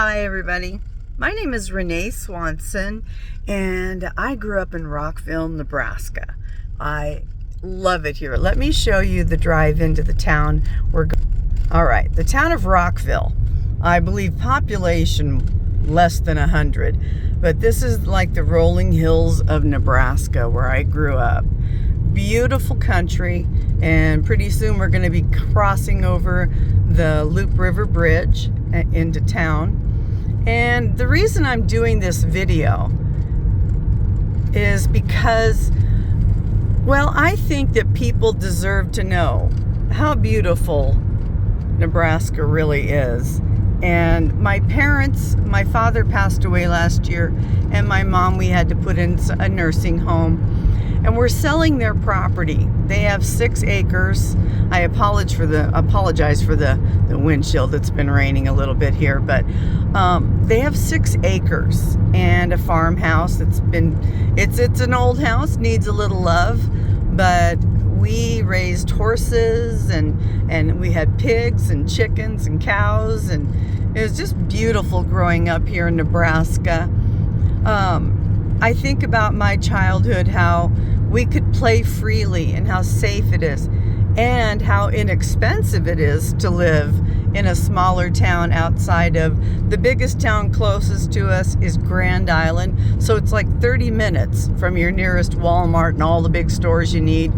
Hi everybody, my name is Renee Swanson and I grew up in Rockville, Nebraska. I love it here. Let me show you the drive into the town. Alright, the town of Rockville, I believe population less than 100, but this is like the rolling hills of Nebraska where I grew up. Beautiful country, and pretty soon we're going to be crossing over the Loop River Bridge into town. And the reason I'm doing this video is because, well, I think that people deserve to know how beautiful Nebraska really is. And my parents, my father passed away last year, and my mom, we had to put in a nursing home. And we're selling their property. They have 6 acres. I apologize for the windshield. It's been raining a little bit here, but they have 6 acres and a farmhouse. It's an old house, needs a little love, but we raised horses and we had pigs and chickens and cows, and it was just beautiful growing up here in Nebraska. I think about my childhood, how we could play freely and how safe it is and how inexpensive it is to live in a smaller town outside of the biggest town closest to us is Grand Island. So it's like 30 minutes from your nearest Walmart and all the big stores you need.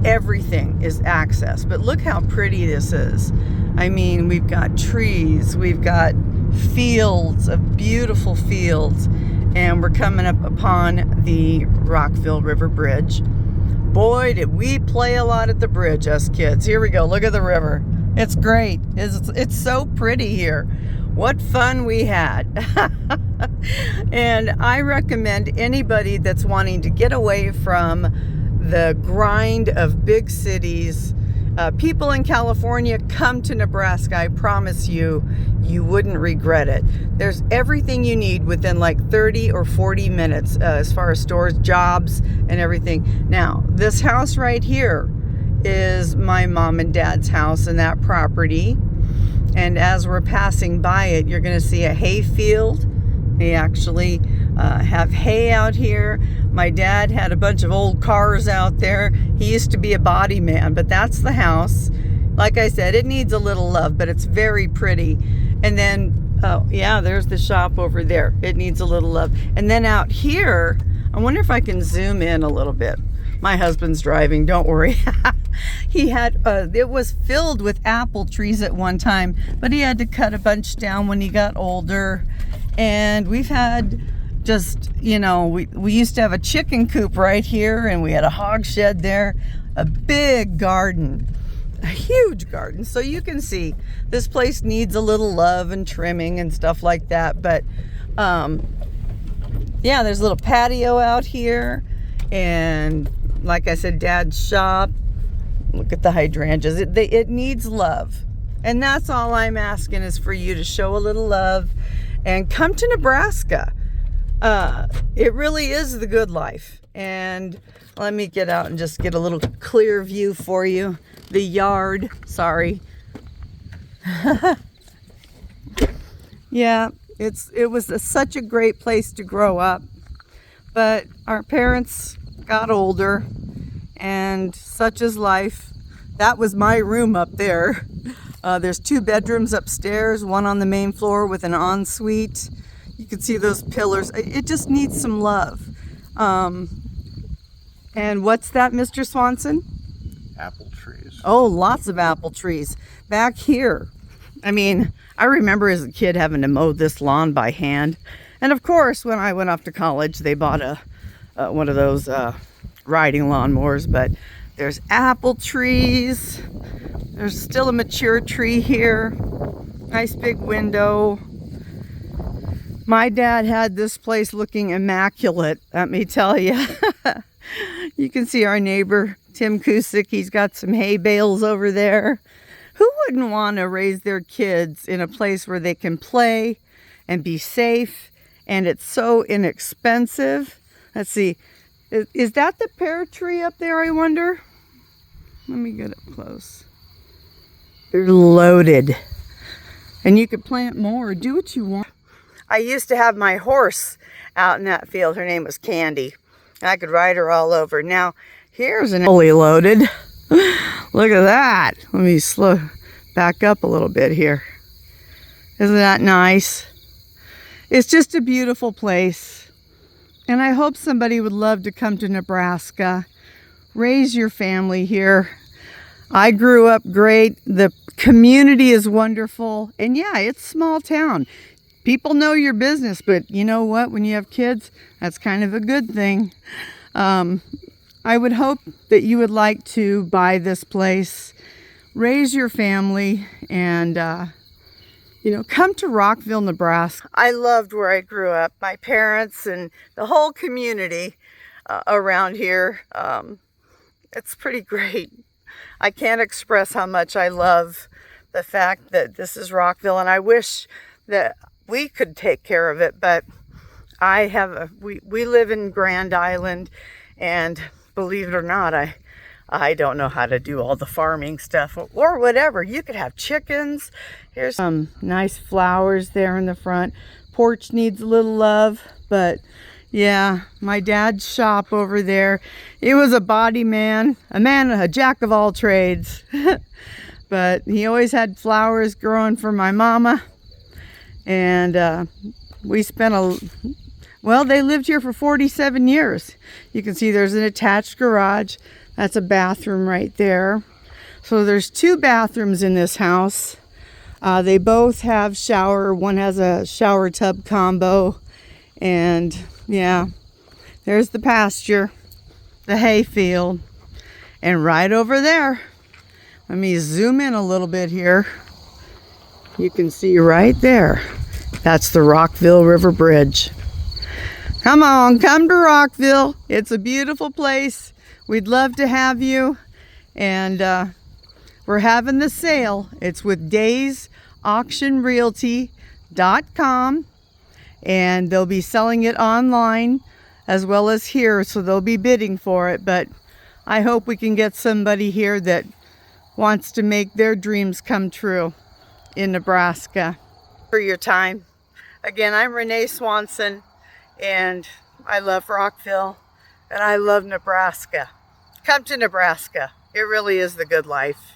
Everything is access. But look how pretty this is. I mean, we've got trees, we've got fields of beautiful fields, and we're coming up upon the Rockville River Bridge. Boy, did we play a lot at the bridge, us kids. Here we go. Look at the river. It's great. It's so pretty here. What fun we had. And I recommend anybody that's wanting to get away from the grind of big cities. People in California, come to Nebraska. I promise you, you wouldn't regret it. There's everything you need within like 30 or 40 minutes as far as stores, jobs, and everything. Now, this house right here is my mom and dad's house and that property. And as we're passing by it, you're going to see a hay field. They actually have hay out here. My dad had a bunch of old cars out there. He used to be a body man, but that's the house. Like I said, it needs a little love, but it's very pretty. And then, oh yeah, there's the shop over there. It needs a little love. And then out here, I wonder if I can zoom in a little bit. My husband's driving, don't worry. He had, it was filled with apple trees at one time, but he had to cut a bunch down when he got older. And we've had just, you know, we used to have a chicken coop right here, and we had a hog shed there, a big garden, a huge garden. So you can see this place needs a little love and trimming and stuff like that. But yeah, there's a little patio out here, and like I said, Dad's shop. Look at the hydrangeas. It needs love, and that's all I'm asking, is for you to show a little love and come to Nebraska. It really is the good life. And let me get out and just get a little clear view for you. The yard, sorry. Yeah, it was such a great place to grow up. But our parents got older, and such is life. That was my room up there. There's 2 bedrooms upstairs, one on the main floor with an ensuite. You can see those pillars. It just needs some love. And what's that, Mr. Swanson? Apple trees. Oh, lots of apple trees. Back here, I mean, I remember as a kid having to mow this lawn by hand. And of course, when I went off to college, they bought one of those riding lawnmowers. But there's apple trees. There's still a mature tree here. Nice big window. My dad had this place looking immaculate, let me tell you. You can see our neighbor, Tim Kusick. He's got some hay bales over there. Who wouldn't want to raise their kids in a place where they can play and be safe, and it's so inexpensive? Let's see. Is that the pear tree up there, I wonder? Let me get up close. They're loaded. And you could plant more, do what you want. I used to have my horse out in that field. Her name was Candy. I could ride her all over. Now, here's an fully loaded. Look at that. Let me back up a little bit here. Isn't that nice? It's just a beautiful place. And I hope somebody would love to come to Nebraska. Raise your family here. I grew up great. The community is wonderful. And yeah, it's a small town. People know your business, but you know what? When you have kids, that's kind of a good thing. I would hope that you would like to buy this place, raise your family, and come to Rockville, Nebraska. I loved where I grew up. My parents and the whole community around here. It's pretty great. I can't express how much I love the fact that this is Rockville, and I wish that we could take care of it, but we live in Grand Island, and believe it or not, I don't know how to do all the farming stuff or whatever. You could have chickens. Here's some nice flowers there in the front. Porch needs a little love, but yeah, my dad's shop over there, it was a body man, a jack of all trades. But he always had flowers growing for my mama. And we spent they lived here for 47 years. You can see there's an attached garage. That's a bathroom right there. So there's 2 bathrooms in this house. They both have shower. One has a shower tub combo. And yeah, there's the pasture, the hay field. And right over there, let me zoom in a little bit here. You can see right there, that's the Rockville River Bridge. Come on, come to Rockville. It's a beautiful place. We'd love to have you. And we're having the sale. It's with daysauctionrealty.com. And they'll be selling it online as well as here. So they'll be bidding for it. But I hope we can get somebody here that wants to make their dreams come true in Nebraska. For your time. Again, I'm Renee Swanson, and I love Rockville, and I love Nebraska. Come to Nebraska. It really is the good life.